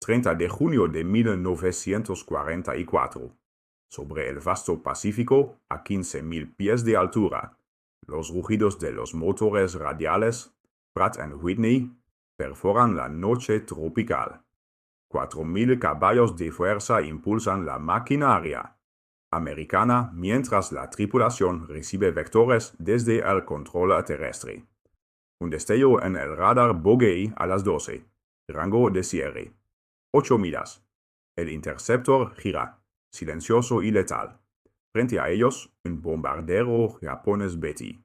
30 de junio de 1944. Sobre el vasto Pacífico, a 15.000 pies de altura, los rugidos de los motores radiales Pratt & Whitney perforan la noche tropical. 4.000 caballos de fuerza impulsan la maquinaria americana mientras la tripulación recibe vectores desde el control terrestre. Un destello en el radar Bogey a las 12. Rango de cierre. 8 millas. El interceptor gira, silencioso y letal. Frente a ellos, un bombardero japonés Betty,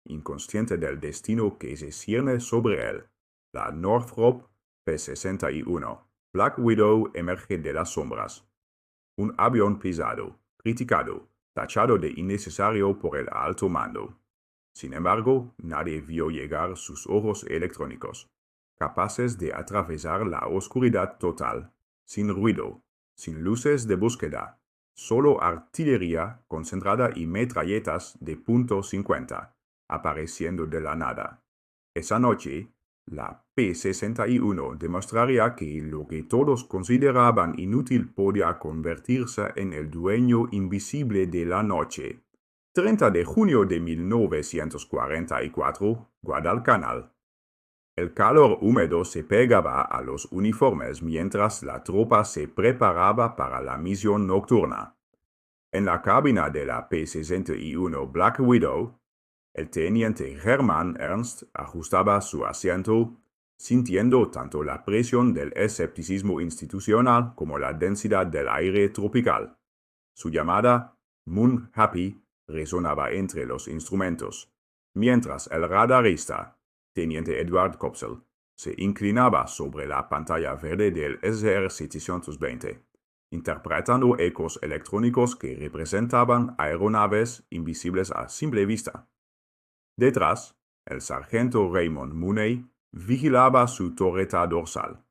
inconsciente del destino que se cierne sobre él. La Northrop P-61 Black Widow emerge de las sombras. Un avión pesado, criticado, tachado de innecesario por el alto mando. Sin embargo, nadie vio llegar sus ojos electrónicos, capaces de atravesar la oscuridad total, sin ruido, sin luces de búsqueda, solo artillería concentrada y metralletas de .50, apareciendo de la nada. Esa noche, la P-61 demostraría que lo que todos consideraban inútil podía convertirse en el dueño invisible de la noche. 30 de junio de 1944, Guadalcanal. El calor húmedo se pegaba a los uniformes mientras la tropa se preparaba para la misión nocturna. En la cabina de la P-61 Black Widow, el teniente Hermann Ernst ajustaba su asiento, sintiendo tanto la presión del escepticismo institucional como la densidad del aire tropical. Su llamada, Moon Happy, resonaba entre los instrumentos, mientras el radarista, teniente Edward Kopsel, se inclinaba sobre la pantalla verde del SR-720, interpretando ecos electrónicos que representaban aeronaves invisibles a simple vista. Detrás, el sargento Raymond Mooney vigilaba su torreta dorsal.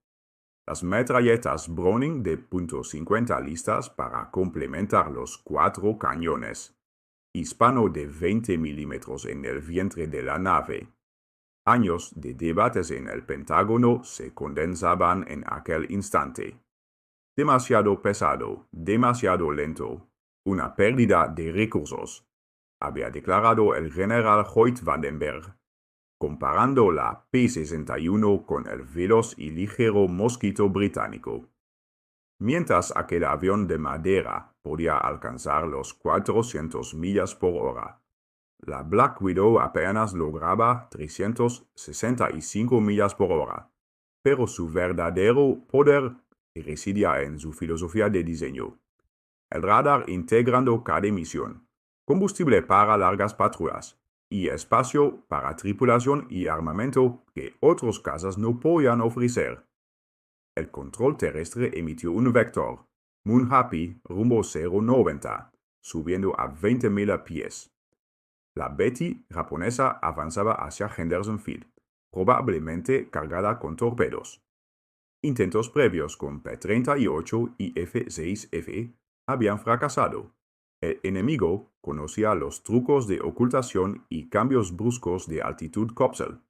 Las metralletas Browning de .50 listas para complementar los 4 cañones. Hispano de 20 milímetros en el vientre de la nave. Años de debates en el Pentágono se condensaban en aquel instante. Demasiado pesado, demasiado lento, una pérdida de recursos, había declarado el general Hoyt Vandenberg, comparando la P-61 con el veloz y ligero mosquito británico. Mientras aquel avión de madera podía alcanzar los 400 millas por hora, la Black Widow apenas lograba 365 millas por hora, pero su verdadero poder residía en su filosofía de diseño. El radar integrando cada misión, combustible para largas patrullas y espacio para tripulación y armamento que otros cazas no podían ofrecer. El control terrestre emitió un vector, Moon Happy rumbo 090, subiendo a 20.000 pies. La Betty japonesa avanzaba hacia Henderson Field, probablemente cargada con torpedos. Intentos previos con P-38 y F-6F habían fracasado. El enemigo conocía los trucos de ocultación y cambios bruscos de altitud Kopsel.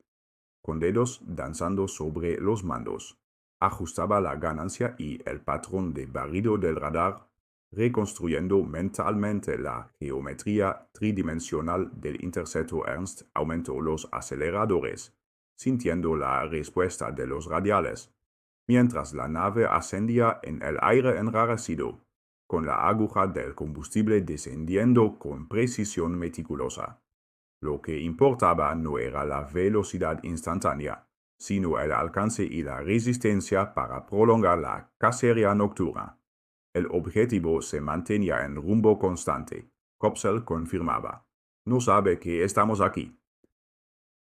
Con dedos danzando sobre los mandos, ajustaba la ganancia y el patrón de barrido del radar, reconstruyendo mentalmente la geometría tridimensional del interceptor Ernst aumentó los aceleradores, sintiendo la respuesta de los radiales, mientras la nave ascendía en el aire enrarecido, con la aguja del combustible descendiendo con precisión meticulosa. Lo que importaba no era la velocidad instantánea, sino el alcance y la resistencia para prolongar la cacería nocturna. El objetivo se mantenía en rumbo constante. Kopsel confirmaba. No sabe que estamos aquí.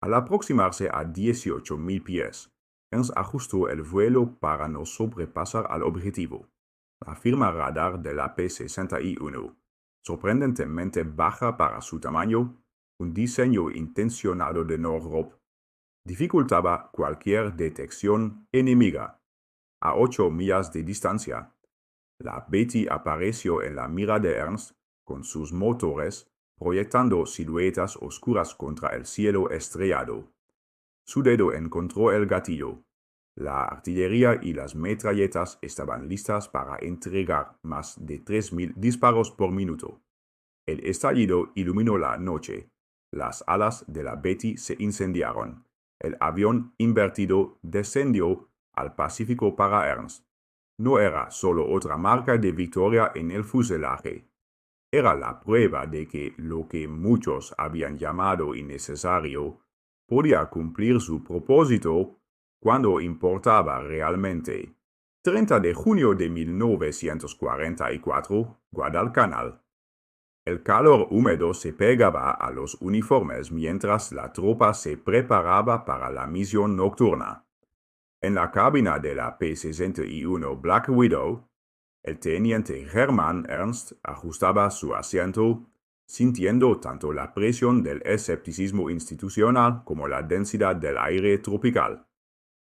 Al aproximarse a 18.000 pies, Ernst ajustó el vuelo para no sobrepasar al objetivo. La firma radar de la P-61, sorprendentemente baja para su tamaño, un diseño intencionado de Northrop, dificultaba cualquier detección enemiga. A 8 millas de distancia, la Betty apareció en la mira de Ernst con sus motores proyectando siluetas oscuras contra el cielo estrellado. Su dedo encontró el gatillo. La artillería y las metralletas estaban listas para entregar más de 3.000 disparos por minuto. El estallido iluminó la noche. Las alas de la Betty se incendiaron. El avión invertido descendió al Pacífico para Ernst. No era solo otra marca de victoria en el fuselaje. Era la prueba de que lo que muchos habían llamado innecesario podía cumplir su propósito cuando importaba realmente. 30 de junio de 1944, Guadalcanal. El calor húmedo se pegaba a los uniformes mientras la tropa se preparaba para la misión nocturna. En la cabina de la P-61 Black Widow, el teniente Hermann Ernst ajustaba su asiento, sintiendo tanto la presión del escepticismo institucional como la densidad del aire tropical.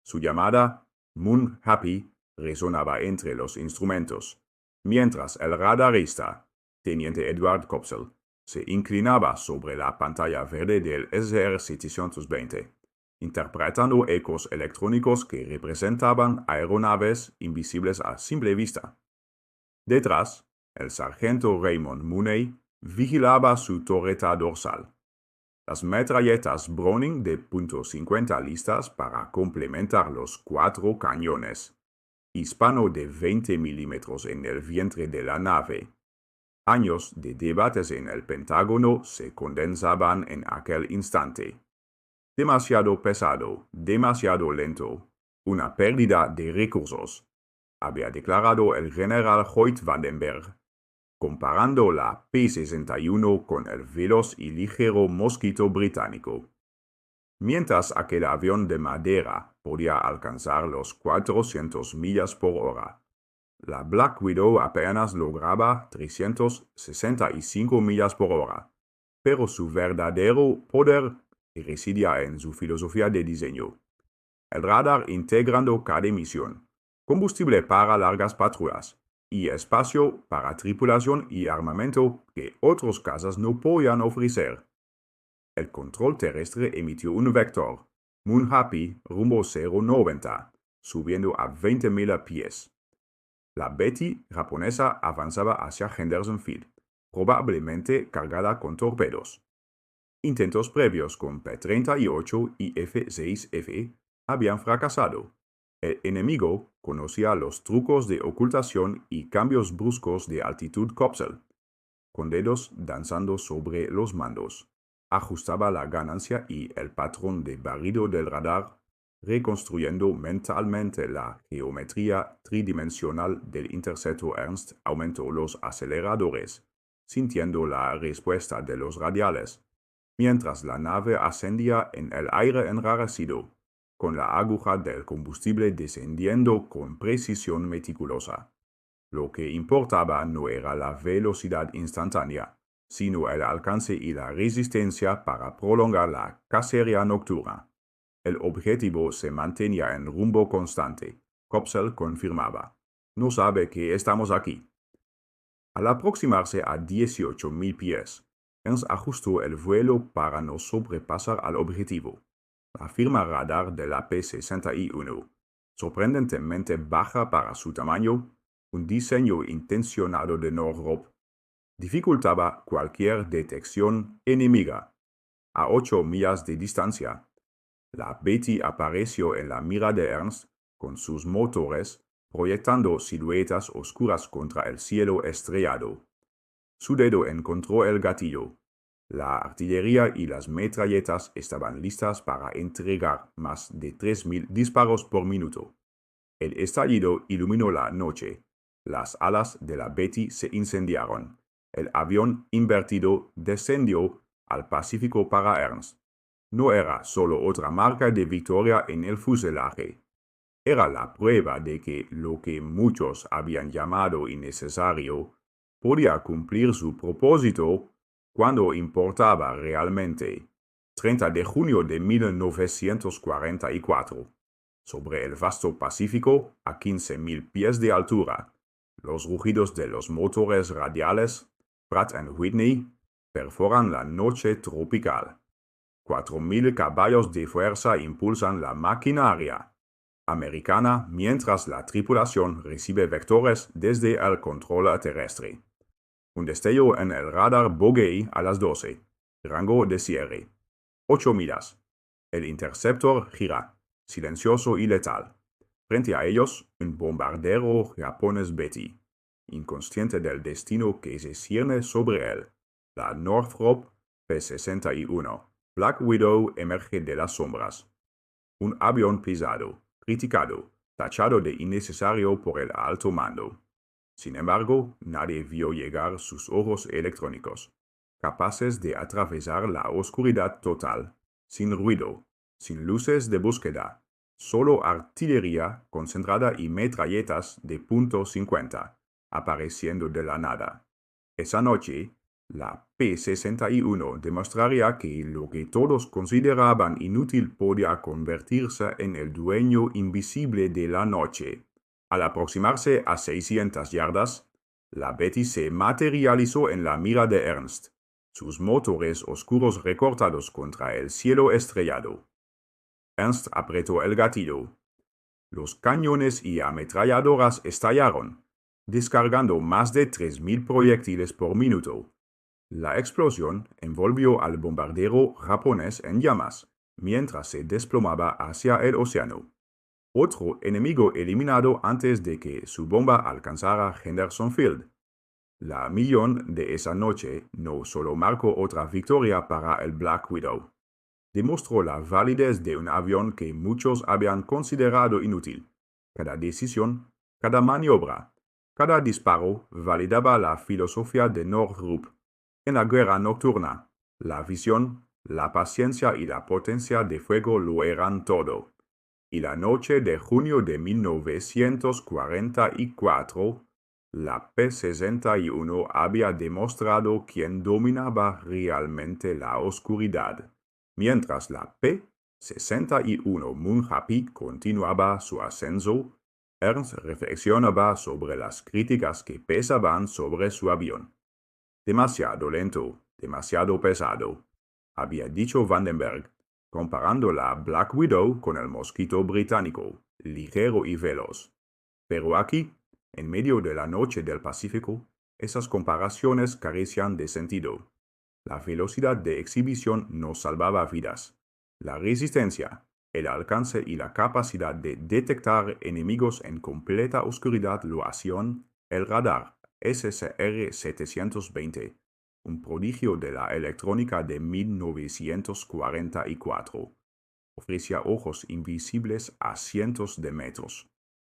Su llamada, Moon Happy, resonaba entre los instrumentos, mientras el radarista, teniente Edward Kopsel, se inclinaba sobre la pantalla verde del SR-720, interpretando ecos electrónicos que representaban aeronaves invisibles a simple vista. Detrás, el sargento Raymond Mooney vigilaba su torreta dorsal. Las metralletas Browning de .50 listas para complementar los 4 cañones. Hispano de 20 milímetros en el vientre de la nave. Años de debates en el Pentágono se condensaban en aquel instante. Demasiado pesado, demasiado lento, una pérdida de recursos, había declarado el general Hoyt Vandenberg, comparando la P-61 con el veloz y ligero Mosquito británico. Mientras aquel avión de madera podía alcanzar los 400 millas por hora, la Black Widow apenas lograba 365 millas por hora, pero su verdadero poder residía en su filosofía de diseño. El radar integrando cada misión, combustible para largas patrullas y espacio para tripulación y armamento que otros cazas no podían ofrecer. El control terrestre emitió un vector, Moon Happy rumbo 090, subiendo a 20.000 pies. La Betty japonesa avanzaba hacia Henderson Field, probablemente cargada con torpedos. Intentos previos con P-38 y F-6F habían fracasado. El enemigo conocía los trucos de ocultación y cambios bruscos de altitud Kopsel. Con dedos danzando sobre los mandos, ajustaba la ganancia y el patrón de barrido del radar, reconstruyendo mentalmente la geometría tridimensional del interceptor Ernst aumentó los aceleradores, sintiendo la respuesta de los radiales, mientras la nave ascendía en el aire enrarecido, con la aguja del combustible descendiendo con precisión meticulosa. Lo que importaba no era la velocidad instantánea, sino el alcance y la resistencia para prolongar la cacería nocturna. El objetivo se mantenía en rumbo constante, Kopsel confirmaba. No sabe que estamos aquí. Al aproximarse a 18.000 pies, Ernst ajustó el vuelo para no sobrepasar al objetivo. La firma radar de la P-61, sorprendentemente baja para su tamaño, un diseño intencionado de Northrop, dificultaba cualquier detección enemiga. A 8 millas de distancia, la Betty apareció en la mira de Ernst con sus motores proyectando siluetas oscuras contra el cielo estrellado. Su dedo encontró el gatillo. La artillería y las metralletas estaban listas para entregar más de 3.000 disparos por minuto. El estallido iluminó la noche. Las alas de la Betty se incendiaron. El avión invertido descendió al Pacífico para Ernst. No era solo otra marca de victoria en el fuselaje. Era la prueba de que lo que muchos habían llamado innecesario podía cumplir su propósito cuando importaba realmente. 30 de junio de 1944. Sobre el vasto Pacífico, a 15.000 pies de altura, los rugidos de los motores radiales Pratt & Whitney perforan la noche tropical. 4.000 caballos de fuerza impulsan la maquinaria. americana mientras la tripulación recibe vectores desde el control terrestre. Un destello en el radar Bogey a las 12. Rango de cierre. 8 millas. El interceptor gira, silencioso y letal. Frente a ellos, un bombardero japonés Betty, inconsciente del destino que se cierne sobre él. La Northrop P-61. Black Widow emerge de las sombras. Un avión pisado, criticado, tachado de innecesario por el alto mando. Sin embargo, nadie vio llegar sus ojos electrónicos, capaces de atravesar la oscuridad total, sin ruido, sin luces de búsqueda, solo artillería concentrada y metralletas de .50, apareciendo de la nada. Esa noche, la P-61 demostraría que lo que todos consideraban inútil podía convertirse en el dueño invisible de la noche. Al aproximarse a 600 yardas, la Betty se materializó en la mira de Ernst, sus motores oscuros recortados contra el cielo estrellado. Ernst apretó el gatillo. Los cañones y ametralladoras estallaron, descargando más de 3.000 proyectiles por minuto. La explosión envolvió al bombardero japonés en llamas, mientras se desplomaba hacia el océano. Otro enemigo eliminado antes de que su bomba alcanzara Henderson Field. La misión de esa noche no solo marcó otra victoria para el Black Widow, demostró la validez de un avión que muchos habían considerado inútil. Cada decisión, cada maniobra, cada disparo validaba la filosofía de Northrop. En la guerra nocturna, la visión, la paciencia y la potencia de fuego lo eran todo. Y la noche de junio de 1944, la P-61 había demostrado quién dominaba realmente la oscuridad. Mientras la P-61 Moonhappy continuaba su ascenso, Ernst reflexionaba sobre las críticas que pesaban sobre su avión. Demasiado lento, demasiado pesado, había dicho Vandenberg, comparando la Black Widow con el mosquito británico, ligero y veloz. Pero aquí, en medio de la noche del Pacífico, esas comparaciones carecían de sentido. La velocidad de exhibición no salvaba vidas. La resistencia, el alcance y la capacidad de detectar enemigos en completa oscuridad lo hacían. El radar SSR-720, un prodigio de la electrónica de 1944, ofrecía ojos invisibles a cientos de metros,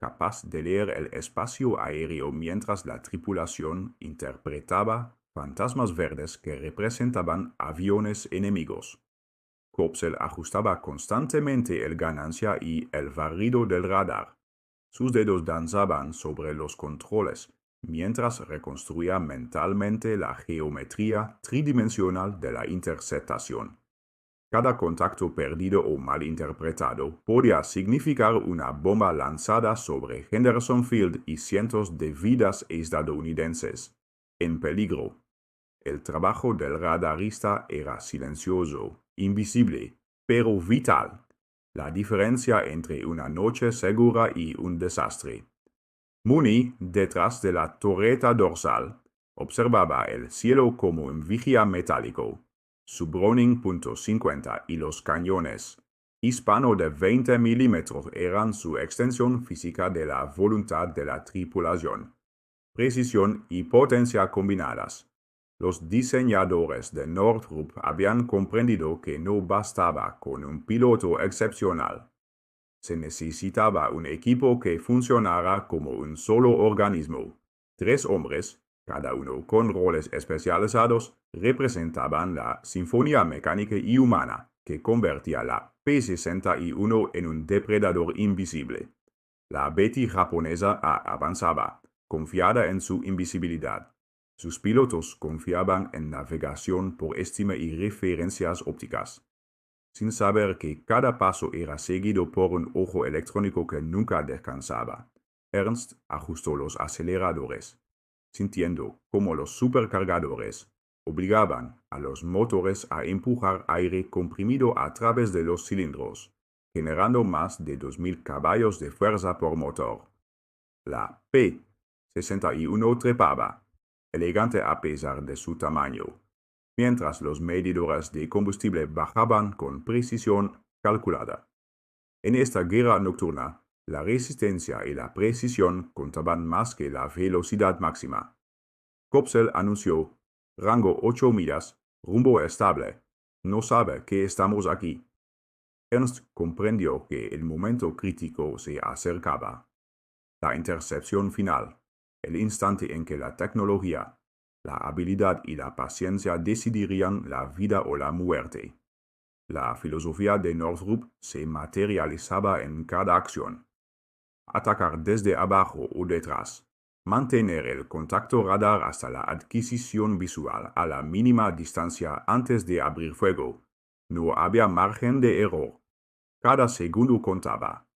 capaz de leer el espacio aéreo mientras la tripulación interpretaba fantasmas verdes que representaban aviones enemigos. Kopsel ajustaba constantemente el ganancia y el barrido del radar. Sus dedos danzaban sobre los controles mientras reconstruía mentalmente la geometría tridimensional de la interceptación. Cada contacto perdido o malinterpretado podía significar una bomba lanzada sobre Henderson Field y cientos de vidas estadounidenses en peligro. El trabajo del radarista era silencioso, invisible, pero vital. La diferencia entre una noche segura y un desastre. Mooney, detrás de la torreta dorsal, observaba el cielo como un vigía metálico. Su Browning .50 y los cañones hispano de 20 milímetros eran su extensión física de la voluntad de la tripulación. Precisión y potencia combinadas. Los diseñadores de Northrop habían comprendido que no bastaba con un piloto excepcional. Se necesitaba un equipo que funcionara como un solo organismo. 3 hombres, cada uno con roles especializados, representaban la sinfonía mecánica y humana que convertía la P-61 en un depredador invisible. La Betty japonesa avanzaba, confiada en su invisibilidad. Sus pilotos confiaban en navegación por estima y referencias ópticas, sin saber que cada paso era seguido por un ojo electrónico que nunca descansaba. Ernst ajustó los aceleradores, sintiendo cómo los supercargadores obligaban a los motores a empujar aire comprimido a través de los cilindros, generando más de 2.000 caballos de fuerza por motor. La P-61 trepaba, elegante a pesar de su tamaño, mientras los medidores de combustible bajaban con precisión calculada. En esta guerra nocturna, la resistencia y la precisión contaban más que la velocidad máxima. Kopsel anunció: rango 8 millas, rumbo estable. No sabe que estamos aquí. Ernst comprendió que el momento crítico se acercaba. La intercepción final, el instante en que la tecnología, la habilidad y la paciencia decidirían la vida o la muerte. La filosofía de Northrop se materializaba en cada acción. Atacar desde abajo o detrás. Mantener el contacto radar hasta la adquisición visual a la mínima distancia antes de abrir fuego. No había margen de error. Cada segundo contaba.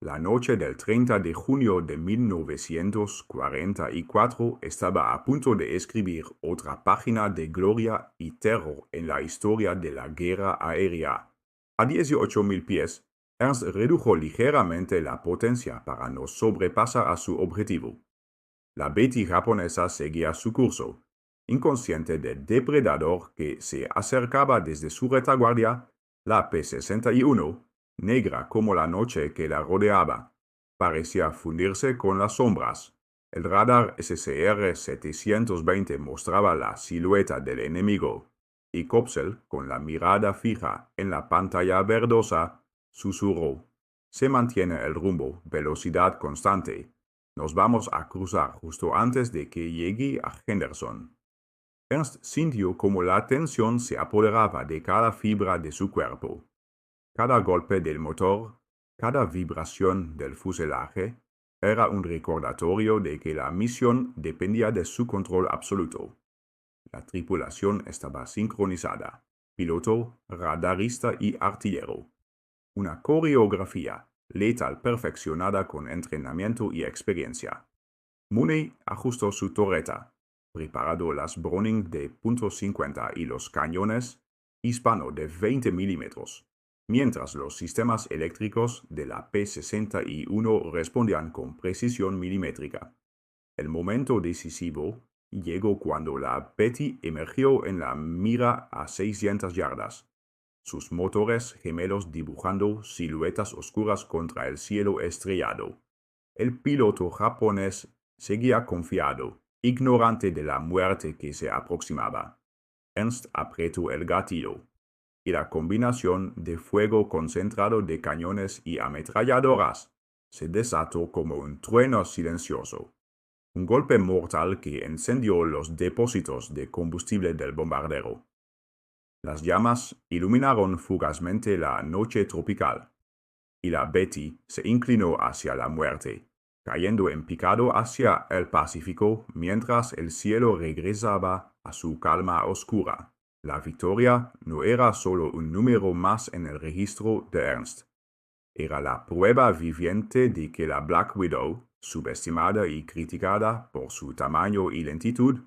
La noche del 30 de junio de 1944 estaba a punto de escribir otra página de gloria y terror en la historia de la guerra aérea. A 18.000 pies, Ernst redujo ligeramente la potencia para no sobrepasar a su objetivo. La Betty japonesa seguía su curso, inconsciente del depredador que se acercaba desde su retaguardia. La P-61, negra como la noche que la rodeaba, parecía fundirse con las sombras. El radar SCR-720 mostraba la silueta del enemigo, y Kopsel, con la mirada fija en la pantalla verdosa, susurró: se mantiene el rumbo, velocidad constante. Nos vamos a cruzar justo antes de que llegue a Henderson. Ernst sintió como la tensión se apoderaba de cada fibra de su cuerpo. Cada golpe del motor, cada vibración del fuselaje, era un recordatorio de que la misión dependía de su control absoluto. La tripulación estaba sincronizada: piloto, radarista y artillero. Una coreografía letal perfeccionada con entrenamiento y experiencia. Mooney ajustó su torreta, preparó las Browning de .50 y los cañones hispano de 20 milímetros, mientras los sistemas eléctricos de la P-61 respondían con precisión milimétrica. El momento decisivo llegó cuando la Betty emergió en la mira a 600 yardas, sus motores gemelos dibujando siluetas oscuras contra el cielo estrellado. El piloto japonés seguía confiado, ignorante de la muerte que se aproximaba. Ernst apretó el gatillo, y la combinación de fuego concentrado de cañones y ametralladoras se desató como un trueno silencioso. Un golpe mortal que encendió los depósitos de combustible del bombardero. Las llamas iluminaron fugazmente la noche tropical, y la Betty se inclinó hacia la muerte, cayendo en picado hacia el Pacífico mientras el cielo regresaba a su calma oscura. La victoria no era solo un número más en el registro de Ernst. Era la prueba viviente de que la Black Widow, subestimada y criticada por su tamaño y lentitud,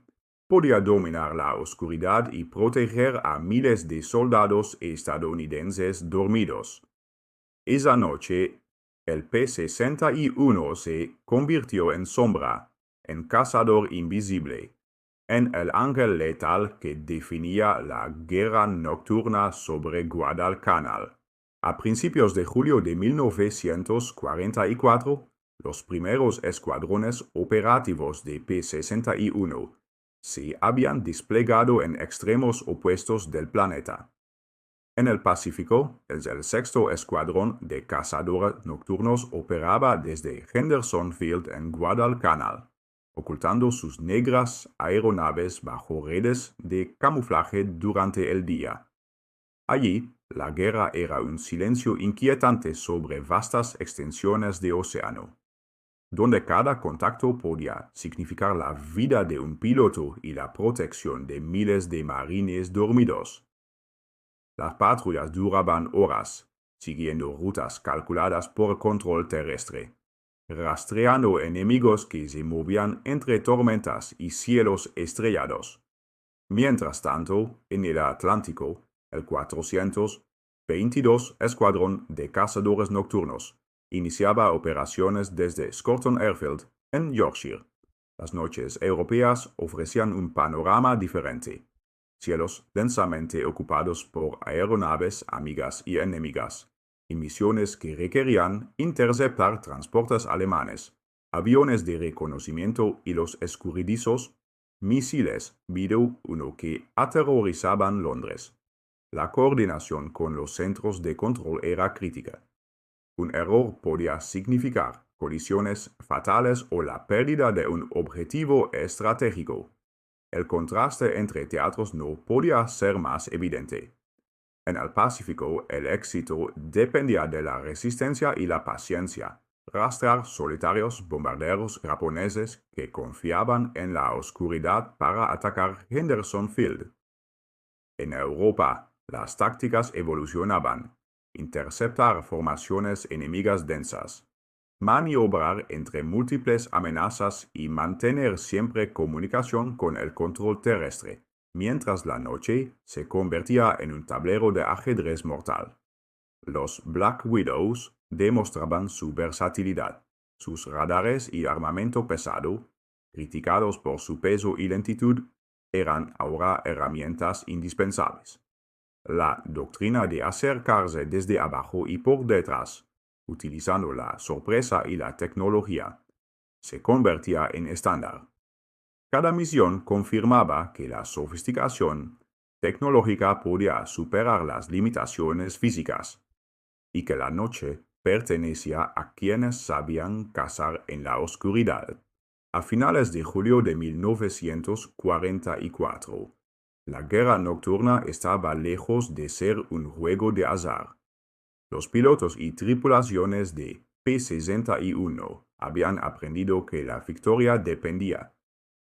podía dominar la oscuridad y proteger a miles de soldados estadounidenses dormidos. Esa noche, el P-61 se convirtió en sombra, en cazador invisible, en el ángel letal que definía la guerra nocturna sobre Guadalcanal. A principios de julio de 1944, los primeros escuadrones operativos de P-61 se habían desplegado en extremos opuestos del planeta. En el Pacífico, el sexto escuadrón de cazadores nocturnos operaba desde Henderson Field en Guadalcanal, ocultando sus negras aeronaves bajo redes de camuflaje durante el día. Allí, la guerra era un silencio inquietante sobre vastas extensiones de océano, donde cada contacto podía significar la vida de un piloto y la protección de miles de marines dormidos. Las patrullas duraban horas, siguiendo rutas calculadas por control terrestre, rastreando enemigos que se movían entre tormentas y cielos estrellados. Mientras tanto, en el Atlántico, el 400, 22 Escuadrón de Cazadores Nocturnos iniciaba operaciones desde Scorton Airfield, en Yorkshire. Las noches europeas ofrecían un panorama diferente. Cielos densamente ocupados por aeronaves amigas y enemigas, y misiones que requerían interceptar transportes alemanes, aviones de reconocimiento y los escurridizos misiles Video-1 que aterrorizaban Londres. La coordinación con los centros de control era crítica. Un error podía significar colisiones fatales o la pérdida de un objetivo estratégico. El contraste entre teatros no podía ser más evidente. En el Pacífico, el éxito dependía de la resistencia y la paciencia. Rastrear solitarios bombarderos japoneses que confiaban en la oscuridad para atacar Henderson Field. En Europa, las tácticas evolucionaban. Interceptar formaciones enemigas densas, maniobrar entre múltiples amenazas y mantener siempre comunicación con el control terrestre, mientras la noche se convertía en un tablero de ajedrez mortal. Los Black Widows demostraban su versatilidad. Sus radares y armamento pesado, criticados por su peso y lentitud, eran ahora herramientas indispensables. La doctrina de acercarse desde abajo y por detrás, utilizando la sorpresa y la tecnología, se convertía en estándar. Cada misión confirmaba que la sofisticación tecnológica podía superar las limitaciones físicas y que la noche pertenecía a quienes sabían cazar en la oscuridad. A finales de julio de 1944, la guerra nocturna estaba lejos de ser un juego de azar. Los pilotos y tripulaciones de P-61 habían aprendido que la victoria dependía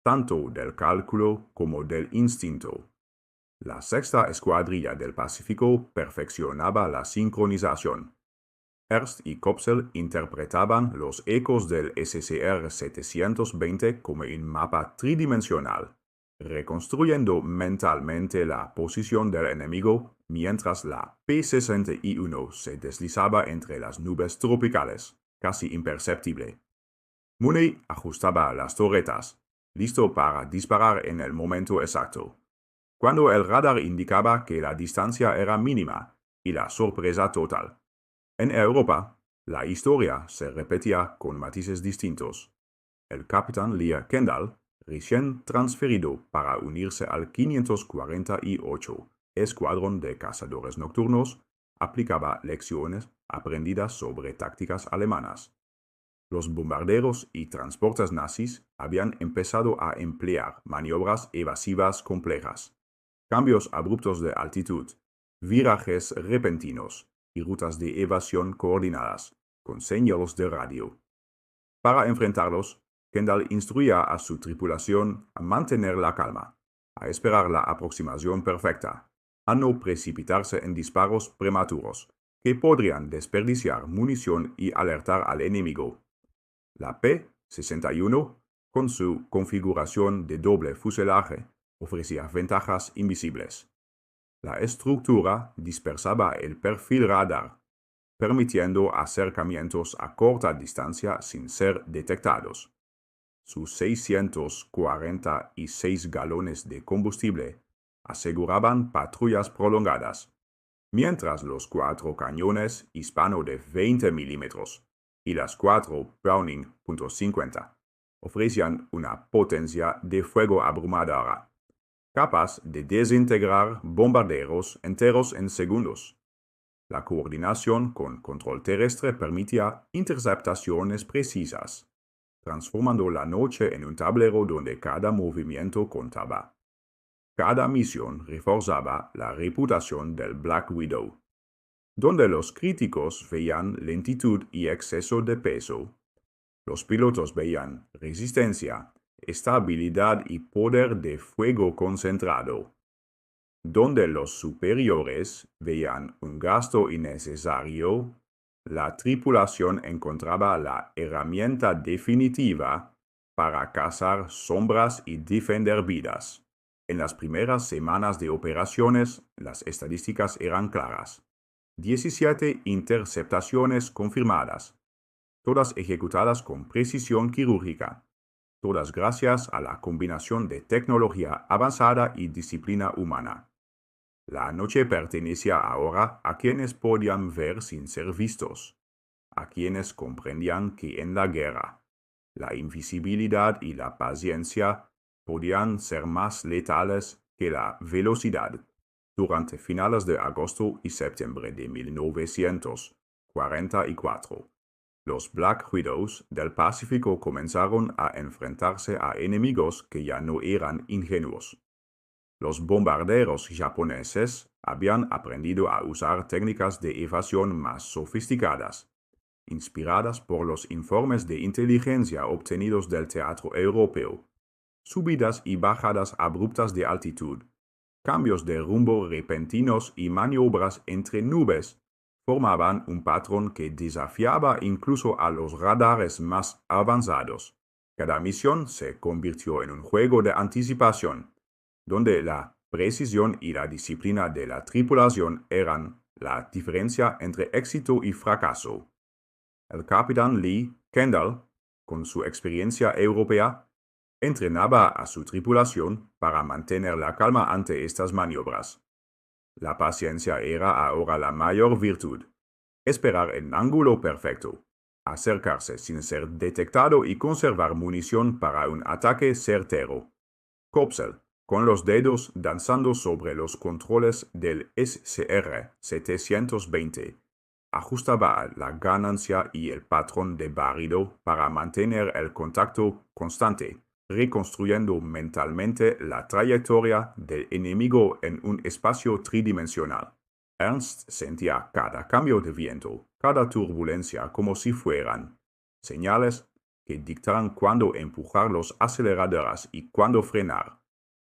tanto del cálculo como del instinto. La sexta escuadrilla del Pacífico perfeccionaba la sincronización. Hearst y Kopsel interpretaban los ecos del SCR-720 como un mapa tridimensional, reconstruyendo mentalmente la posición del enemigo mientras la P-61 se deslizaba entre las nubes tropicales, casi imperceptible. Mooney ajustaba las torretas, listo para disparar en el momento exacto, cuando el radar indicaba que la distancia era mínima y la sorpresa total. En Europa, la historia se repetía con matices distintos. El capitán Leah Kendall, recién transferido para unirse al 548 Escuadrón de Cazadores Nocturnos, aplicaba lecciones aprendidas sobre tácticas alemanas. Los bombarderos y transportes nazis habían empezado a emplear maniobras evasivas complejas, cambios abruptos de altitud, virajes repentinos y rutas de evasión coordinadas, con señales de radio. Para enfrentarlos, Kendall instruía a su tripulación a mantener la calma, a esperar la aproximación perfecta, a no precipitarse en disparos prematuros que podrían desperdiciar munición y alertar al enemigo. La P-61, con su configuración de doble fuselaje, ofrecía ventajas invisibles. La estructura dispersaba el perfil radar, permitiendo acercamientos a corta distancia sin ser detectados. Sus 646 galones de combustible aseguraban patrullas prolongadas, mientras los 4 cañones hispano de 20 milímetros y las 4 Browning .50 ofrecían una potencia de fuego abrumadora, capaz de desintegrar bombarderos enteros en segundos. La coordinación con control terrestre permitía interceptaciones precisas, transformando la noche en un tablero donde cada movimiento contaba. Cada misión reforzaba la reputación del Black Widow. Donde los críticos veían lentitud y exceso de peso, los pilotos veían resistencia, estabilidad y poder de fuego concentrado. Donde los superiores veían un gasto innecesario, la tripulación encontraba la herramienta definitiva para cazar sombras y defender vidas. En las primeras semanas de operaciones, las estadísticas eran claras. 17 interceptaciones confirmadas, todas ejecutadas con precisión quirúrgica, todas gracias a la combinación de tecnología avanzada y disciplina humana. La noche pertenecía ahora a quienes podían ver sin ser vistos, a quienes comprendían que en la guerra, la invisibilidad y la paciencia podían ser más letales que la velocidad. Durante finales de agosto y septiembre de 1944, los Black Widows del Pacífico comenzaron a enfrentarse a enemigos que ya no eran ingenuos. Los bombarderos japoneses habían aprendido a usar técnicas de evasión más sofisticadas, inspiradas por los informes de inteligencia obtenidos del teatro europeo. Subidas y bajadas abruptas de altitud, cambios de rumbo repentinos y maniobras entre nubes formaban un patrón que desafiaba incluso a los radares más avanzados. Cada misión se convirtió en un juego de anticipación, donde la precisión y la disciplina de la tripulación eran la diferencia entre éxito y fracaso. El capitán Lee Kendall, con su experiencia europea, entrenaba a su tripulación para mantener la calma ante estas maniobras. La paciencia era ahora la mayor virtud. Esperar el ángulo perfecto, acercarse sin ser detectado y conservar munición para un ataque certero. Kopsel, con los dedos danzando sobre los controles del SCR-720, ajustaba la ganancia y el patrón de barrido para mantener el contacto constante, reconstruyendo mentalmente la trayectoria del enemigo en un espacio tridimensional. Ernst sentía cada cambio de viento, cada turbulencia como si fueran señales que dictaran cuándo empujar los aceleradores y cuándo frenar,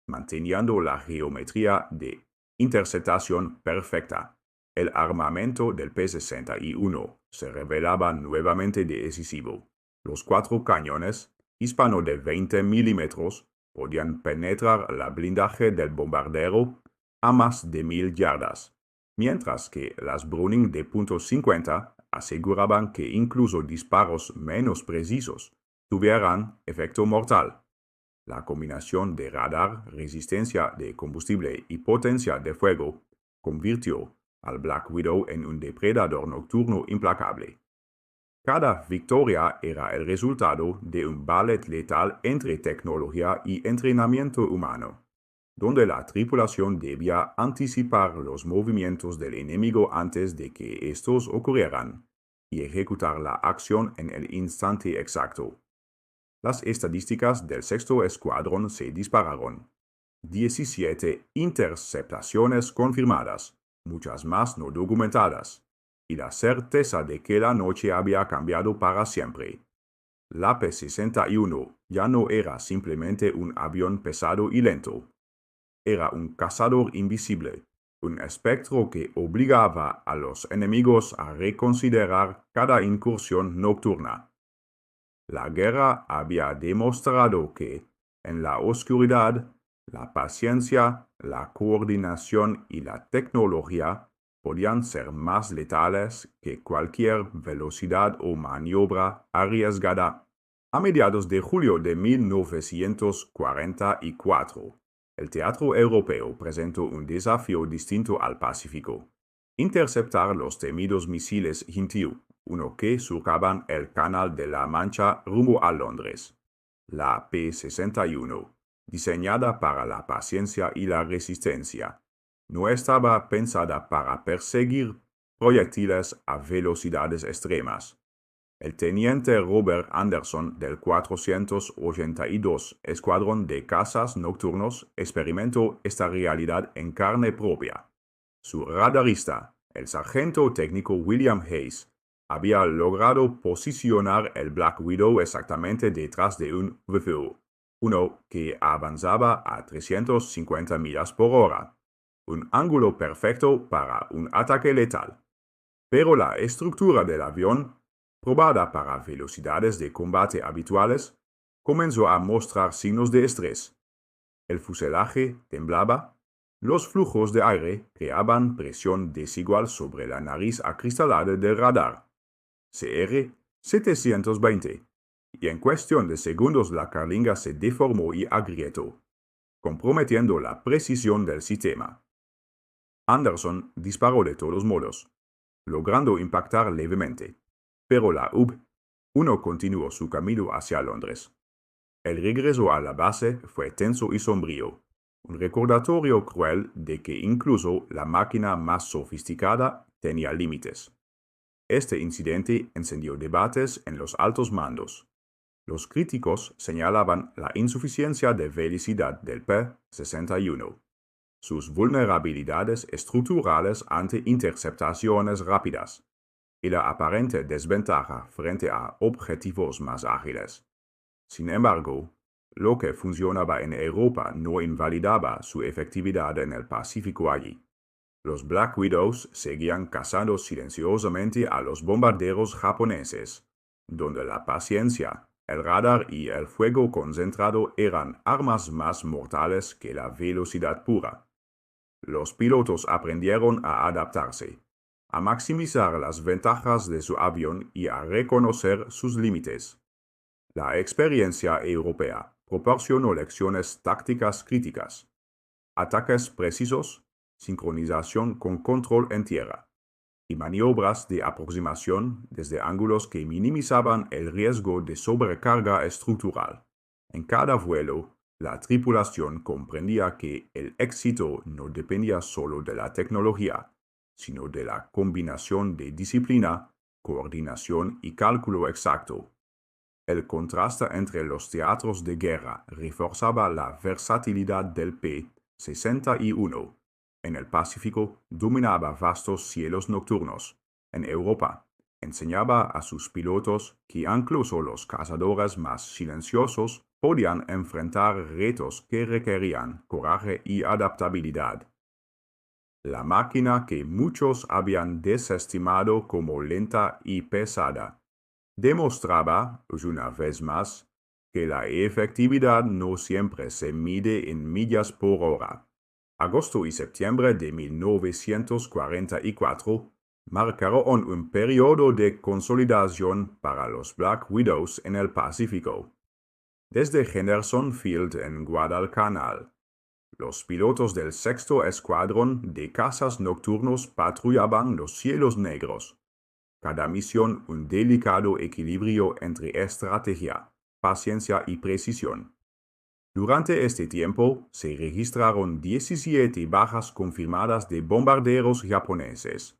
manteniendo la geometría de interceptación perfecta. El armamento del P-61 se revelaba nuevamente decisivo. Los 4 cañones, hispano de 20 milímetros, podían penetrar la blindaje del bombardero a más de 1000 yardas, mientras que las Browning de .50 aseguraban que incluso disparos menos precisos tuvieran efecto mortal. La combinación de radar, resistencia de combustible y potencia de fuego convirtió al Black Widow en un depredador nocturno implacable. Cada victoria era el resultado de un ballet letal entre tecnología y entrenamiento humano, donde la tripulación debía anticipar los movimientos del enemigo antes de que estos ocurrieran y ejecutar la acción en el instante exacto. Las estadísticas del 6º Escuadrón se dispararon. 17 interceptaciones confirmadas, muchas más no documentadas, y la certeza de que la noche había cambiado para siempre. La P-61 ya no era simplemente un avión pesado y lento. Era un cazador invisible, un espectro que obligaba a los enemigos a reconsiderar cada incursión nocturna. La guerra había demostrado que, en la oscuridad, la paciencia, la coordinación y la tecnología podían ser más letales que cualquier velocidad o maniobra arriesgada. A mediados de julio de 1944, el teatro europeo presentó un desafío distinto al Pacífico: interceptar los temidos misiles Hintiu, uno que surcaban el Canal de la Mancha rumbo a Londres. La P-61, diseñada para la paciencia y la resistencia, no estaba pensada para perseguir proyectiles a velocidades extremas. El teniente Robert Anderson del 482 Escuadrón de Cazas Nocturnos experimentó esta realidad en carne propia. Su radarista, el sargento técnico William Hayes, había logrado posicionar el Black Widow exactamente detrás de un VFU, uno que avanzaba a 350 millas por hora, un ángulo perfecto para un ataque letal. Pero la estructura del avión, probada para velocidades de combate habituales, comenzó a mostrar signos de estrés. El fuselaje temblaba, Los flujos de aire creaban presión desigual sobre la nariz acristalada del radar, CR-720, y en cuestión de segundos la carlinga se deformó y agrietó, comprometiendo la precisión del sistema. Anderson disparó de todos modos, logrando impactar levemente, pero la UB-1 continuó su camino hacia Londres. El regreso a la base fue tenso y sombrío, un recordatorio cruel de que incluso la máquina más sofisticada tenía límites. Este incidente encendió debates en los altos mandos. Los críticos señalaban la insuficiencia de velocidad del P-61, sus vulnerabilidades estructurales ante interceptaciones rápidas y la aparente desventaja frente a objetivos más ágiles. Sin embargo, lo que funcionaba en Europa no invalidaba su efectividad en el Pacífico allí. Los Black Widows seguían cazando silenciosamente a los bombarderos japoneses, donde la paciencia, el radar y el fuego concentrado eran armas más mortales que la velocidad pura. Los pilotos aprendieron a adaptarse, a maximizar las ventajas de su avión y a reconocer sus límites. La experiencia europea proporcionó lecciones tácticas críticas, ataques precisos, sincronización con control en tierra, y maniobras de aproximación desde ángulos que minimizaban el riesgo de sobrecarga estructural. En cada vuelo, la tripulación comprendía que el éxito no dependía solo de la tecnología, sino de la combinación de disciplina, coordinación y cálculo exacto. El contraste entre los teatros de guerra reforzaba la versatilidad del P-61. En el Pacífico dominaba vastos cielos nocturnos. En Europa enseñaba a sus pilotos que incluso los cazadores más silenciosos podían enfrentar retos que requerían coraje y adaptabilidad. La máquina que muchos habían desestimado como lenta y pesada demostraba, una vez más, que la efectividad no siempre se mide en millas por hora. Agosto y septiembre de 1944 marcaron un periodo de consolidación para los Black Widows en el Pacífico. Desde Henderson Field en Guadalcanal, los pilotos del sexto escuadrón de cazas nocturnos patrullaban los cielos negros. Cada misión un delicado equilibrio entre estrategia, paciencia y precisión. Durante este tiempo se registraron 17 bajas confirmadas de bombarderos japoneses.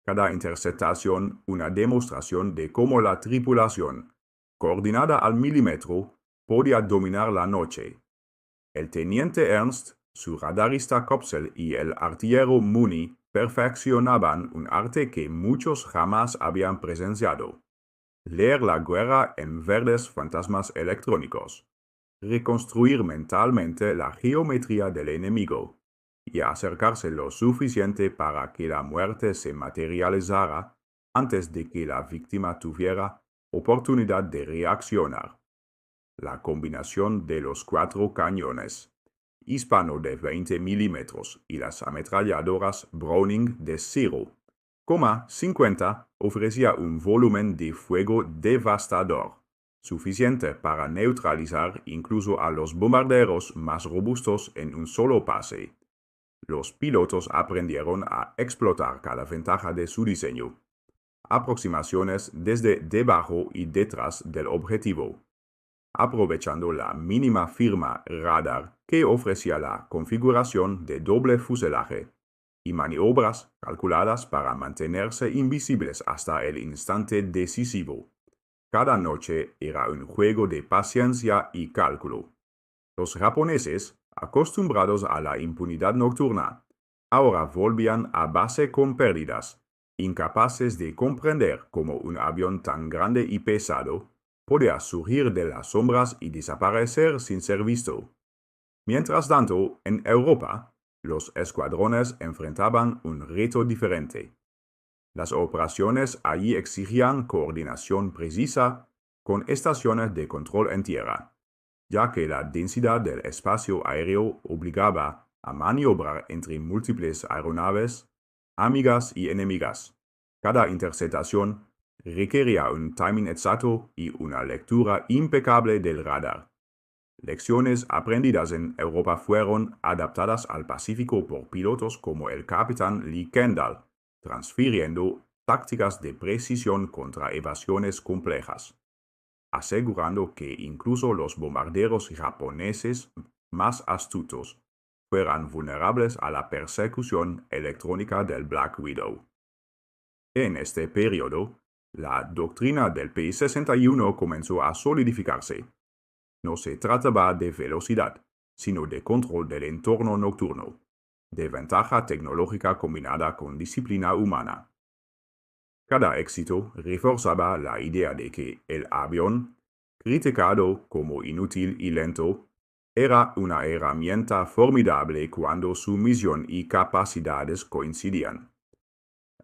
Cada interceptación una demostración de cómo la tripulación, coordinada al milímetro, podía dominar la noche. El teniente Ernst, su radarista Kopsel y el artillero Mooney perfeccionaban un arte que muchos jamás habían presenciado: leer la guerra en verdes fantasmas electrónicos, reconstruir mentalmente la geometría del enemigo y acercarse lo suficiente para que la muerte se materializara antes de que la víctima tuviera oportunidad de reaccionar. La combinación de los 4 cañones hispano de 20 milímetros y las ametralladoras Browning de 0,50 ofrecía un volumen de fuego devastador, suficiente para neutralizar incluso a los bombarderos más robustos en un solo pase. Los pilotos aprendieron a explotar cada ventaja de su diseño. Aproximaciones desde debajo y detrás del objetivo, aprovechando la mínima firma radar que ofrecía la configuración de doble fuselaje, y maniobras calculadas para mantenerse invisibles hasta el instante decisivo. Cada noche era un juego de paciencia y cálculo. Los japoneses, acostumbrados a la impunidad nocturna, ahora volvían a base con pérdidas, incapaces de comprender cómo un avión tan grande y pesado podía surgir de las sombras y desaparecer sin ser visto. Mientras tanto, en Europa, los escuadrones enfrentaban un reto diferente. Las operaciones allí exigían coordinación precisa con estaciones de control en tierra, ya que la densidad del espacio aéreo obligaba a maniobrar entre múltiples aeronaves, amigas y enemigas. Cada interceptación requería un timing exacto y una lectura impecable del radar. Lecciones aprendidas en Europa fueron adaptadas al Pacífico por pilotos como el capitán Lee Kendall, transfiriendo tácticas de precisión contra evasiones complejas, asegurando que incluso los bombarderos japoneses más astutos fueran vulnerables a la persecución electrónica del Black Widow. En este periodo, la doctrina del P-61 comenzó a solidificarse. No se trataba de velocidad, sino de control del entorno nocturno, de ventaja tecnológica combinada con disciplina humana. Cada éxito reforzaba la idea de que el avión, criticado como inútil y lento, era una herramienta formidable cuando su misión y capacidades coincidían.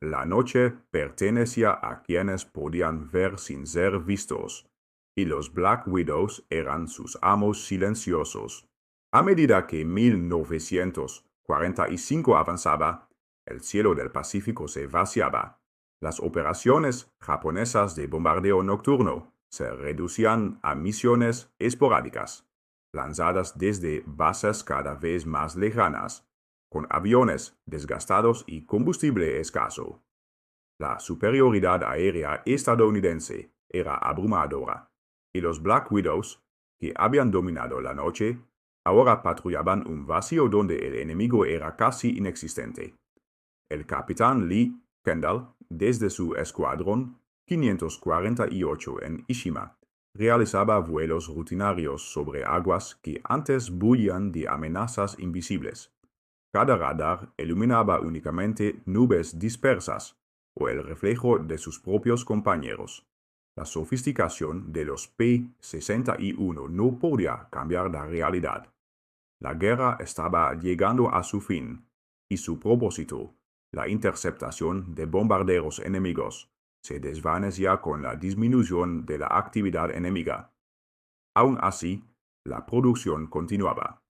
La noche pertenecía a quienes podían ver sin ser vistos, y los Black Widows eran sus amos silenciosos. A medida que 1945 avanzaba, el cielo del Pacífico se vaciaba. Las operaciones japonesas de bombardeo nocturno se reducían a misiones esporádicas, lanzadas desde bases cada vez más lejanas, con aviones desgastados y combustible escaso. La superioridad aérea estadounidense era abrumadora, y los Black Widows, que habían dominado la noche, ahora patrullaban un vacío donde el enemigo era casi inexistente. El capitán Lee Kendall, desde su escuadrón 548 en Ishima, realizaba vuelos rutinarios sobre aguas que antes bullían de amenazas invisibles. Cada radar iluminaba únicamente nubes dispersas o el reflejo de sus propios compañeros. La sofisticación de los P-61 no podía cambiar la realidad. La guerra estaba llegando a su fin, y su propósito, la interceptación de bombarderos enemigos, se desvanecía con la disminución de la actividad enemiga. Aún así, la producción continuaba.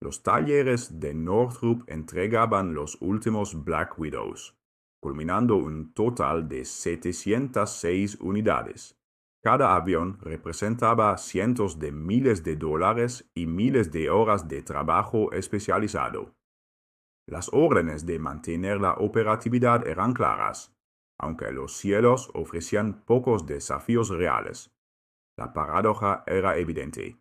Los talleres de Northrop entregaban los últimos Black Widows, culminando un total de 706 unidades. Cada avión representaba cientos de miles de dólares y miles de horas de trabajo especializado. Las órdenes de mantener la operatividad eran claras, aunque los cielos ofrecían pocos desafíos reales. La paradoja era evidente.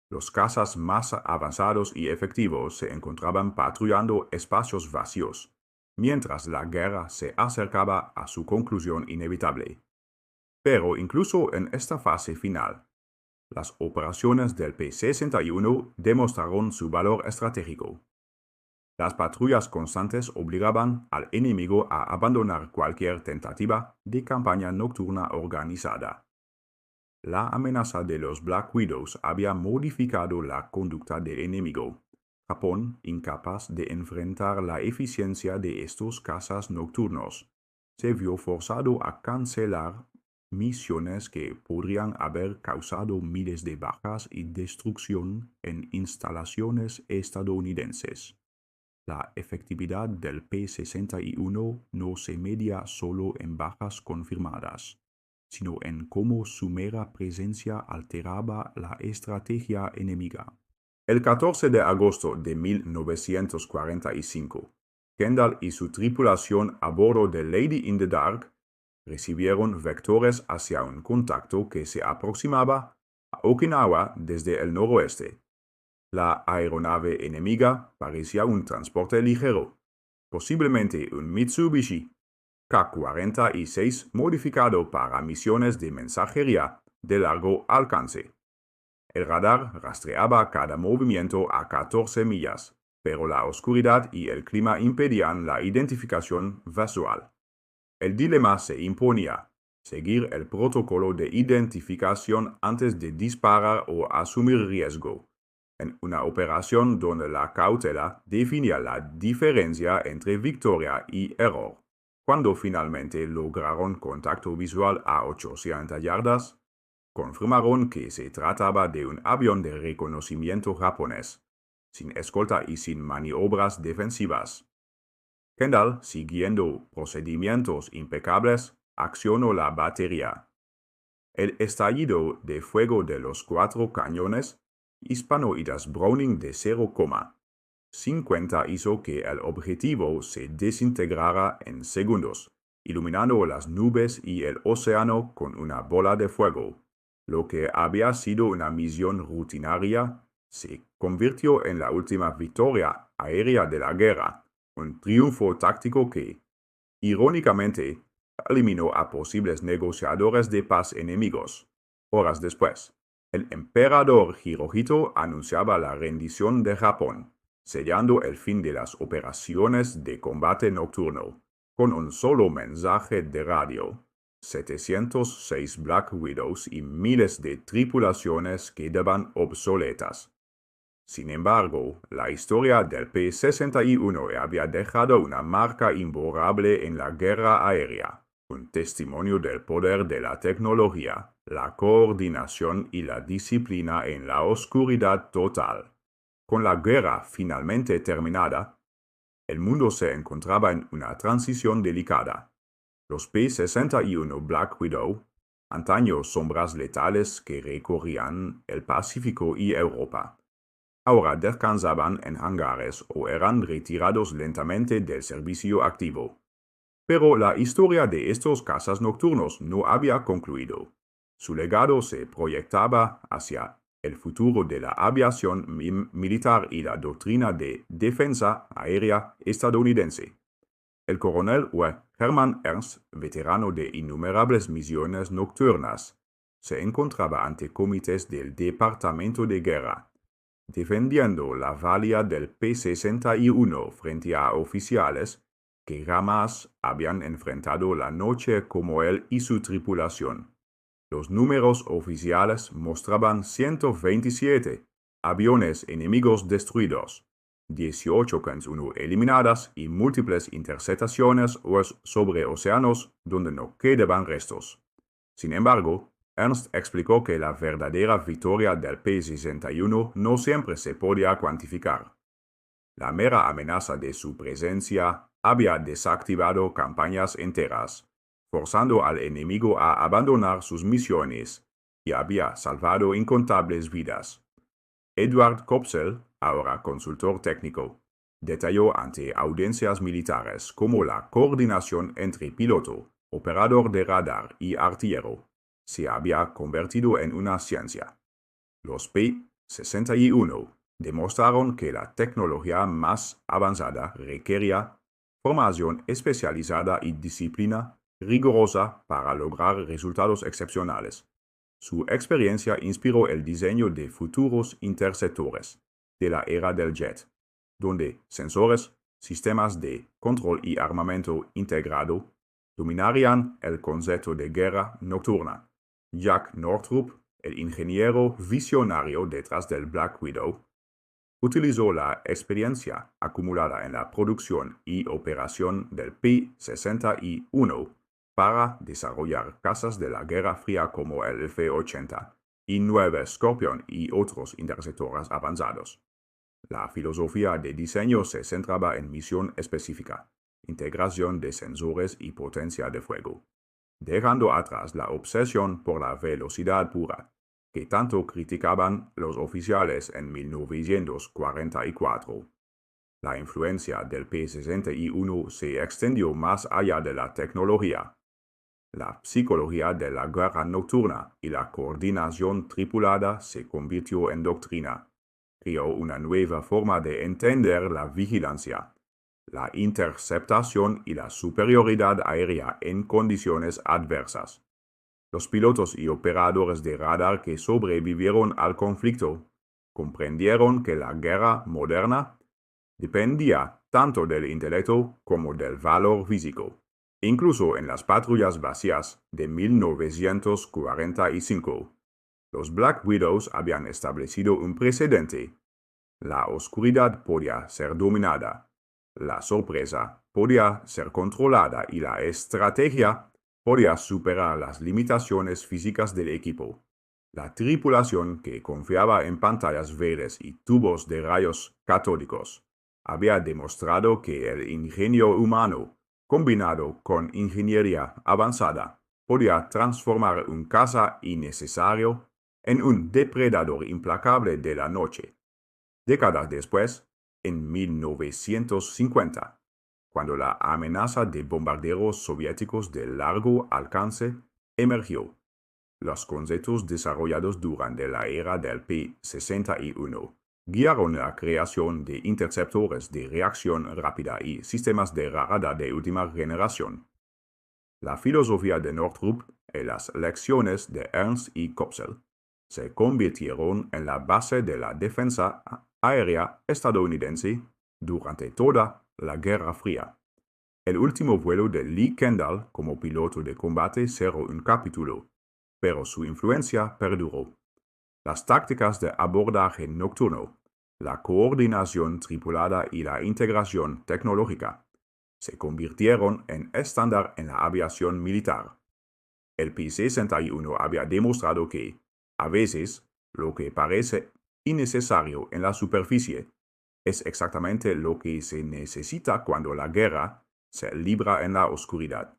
Los cazas más avanzados y efectivos se encontraban patrullando espacios vacíos, mientras la guerra se acercaba a su conclusión inevitable. Pero incluso en esta fase final, las operaciones del P-61 demostraron su valor estratégico. Las patrullas constantes obligaban al enemigo a abandonar cualquier tentativa de campaña nocturna organizada. La amenaza de los Black Widows había modificado la conducta del enemigo. Japón, incapaz de enfrentar la eficiencia de estos cazas nocturnos, se vio forzado a cancelar misiones que podrían haber causado miles de bajas y destrucción en instalaciones estadounidenses. La efectividad del P-61 no se medía solo en bajas confirmadas, sino en cómo su mera presencia alteraba la estrategia enemiga. El 14 de agosto de 1945, Kendall y su tripulación a bordo de Lady in the Dark recibieron vectores hacia un contacto que se aproximaba a Okinawa desde el noroeste. La aeronave enemiga parecía un transporte ligero, posiblemente un Mitsubishi K-46 modificado para misiones de mensajería de largo alcance. El radar rastreaba cada movimiento a 14 millas, pero la oscuridad y el clima impedían la identificación visual. El dilema se imponía: seguir el protocolo de identificación antes de disparar o asumir riesgo, en una operación donde la cautela definía la diferencia entre victoria y error. Cuando finalmente lograron contacto visual a 800 yardas, confirmaron que se trataba de un avión de reconocimiento japonés, sin escolta y sin maniobras defensivas. Kendall, siguiendo procedimientos impecables, accionó la batería. El estallido de fuego de los 4 cañones hispanoidas Browning de 0,50 hizo que el objetivo se desintegrara en segundos, iluminando las nubes y el océano con una bola de fuego. Lo que había sido una misión rutinaria se convirtió en la última victoria aérea de la guerra, un triunfo táctico que, irónicamente, eliminó a posibles negociadores de paz enemigos. Horas después, el emperador Hirohito anunciaba la rendición de Japón, sellando el fin de las operaciones de combate nocturno, con un solo mensaje de radio. 706 Black Widows y miles de tripulaciones quedaban obsoletas. Sin embargo, la historia del P-61 había dejado una marca imborrable en la guerra aérea, un testimonio del poder de la tecnología, la coordinación y la disciplina en la oscuridad total. Con la guerra finalmente terminada, el mundo se encontraba en una transición delicada. Los P-61 Black Widow, antaño sombras letales que recorrían el Pacífico y Europa, ahora descansaban en hangares o eran retirados lentamente del servicio activo. Pero la historia de estos cazas nocturnos no había concluido. Su legado se proyectaba hacia el futuro de la aviación militar y la doctrina de defensa aérea estadounidense. El coronel Hermann Ernst, veterano de innumerables misiones nocturnas, se encontraba ante comités del Departamento de Guerra, defendiendo la valía del P-61 frente a oficiales que jamás habían enfrentado la noche como él y su tripulación. Los números oficiales mostraban 127 aviones enemigos destruidos, 18 K-1 eliminadas y múltiples interceptaciones sobre océanos donde no quedaban restos. Sin embargo, Ernst explicó que la verdadera victoria del P-61 no siempre se podía cuantificar. La mera amenaza de su presencia había desactivado campañas enteras, forzando al enemigo a abandonar sus misiones, y había salvado incontables vidas. Edward Kopsel, ahora consultor técnico, detalló ante audiencias militares cómo la coordinación entre piloto, operador de radar y artillero se había convertido en una ciencia. Los P-61 demostraron que la tecnología más avanzada requería formación especializada y disciplina rigurosa para lograr resultados excepcionales. Su experiencia inspiró el diseño de futuros interceptores de la era del jet, donde sensores, sistemas de control y armamento integrado dominarían el concepto de guerra nocturna. Jack Northrop, el ingeniero visionario detrás del Black Widow, utilizó la experiencia acumulada en la producción y operación del P-61 para desarrollar cazas de la Guerra Fría como el F-80 y 9 Scorpion y otros interceptores avanzados. La filosofía de diseño se centraba en misión específica, integración de sensores y potencia de fuego, dejando atrás la obsesión por la velocidad pura, que tanto criticaban los oficiales en 1944. La influencia del P-61 se extendió más allá de la tecnología. La psicología de la guerra nocturna y la coordinación tripulada se convirtió en doctrina. Creó una nueva forma de entender la vigilancia, la interceptación y la superioridad aérea en condiciones adversas. Los pilotos y operadores de radar que sobrevivieron al conflicto comprendieron que la guerra moderna dependía tanto del intelecto como del valor físico. Incluso en las patrullas vacías de 1945, los Black Widows habían establecido un precedente. La oscuridad podía ser dominada, la sorpresa podía ser controlada y la estrategia podía superar las limitaciones físicas del equipo. La tripulación, que confiaba en pantallas verdes y tubos de rayos catódicos, había demostrado que el ingenio humano, combinado con ingeniería avanzada, podía transformar un caza innecesario en un depredador implacable de la noche. Décadas después, en 1950, cuando la amenaza de bombarderos soviéticos de largo alcance emergió, los conceptos desarrollados durante la era del P-61 guiaron la creación de interceptores de reacción rápida y sistemas de radar de última generación. La filosofía de Northrop y las lecciones de Ernst y Kopsel se convirtieron en la base de la defensa aérea estadounidense durante toda la Guerra Fría. El último vuelo de Lee Kendall como piloto de combate cerró un capítulo, pero su influencia perduró. Las tácticas de abordaje nocturno, la coordinación tripulada y la integración tecnológica se convirtieron en estándar en la aviación militar. El P-61 había demostrado que, a veces, lo que parece innecesario en la superficie es exactamente lo que se necesita cuando la guerra se libra en la oscuridad.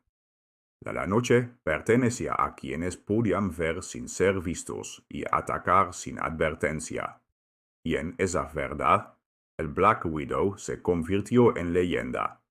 La noche pertenecía a quienes podían ver sin ser vistos y atacar sin advertencia. Y en esa verdad, el Black Widow se convirtió en leyenda.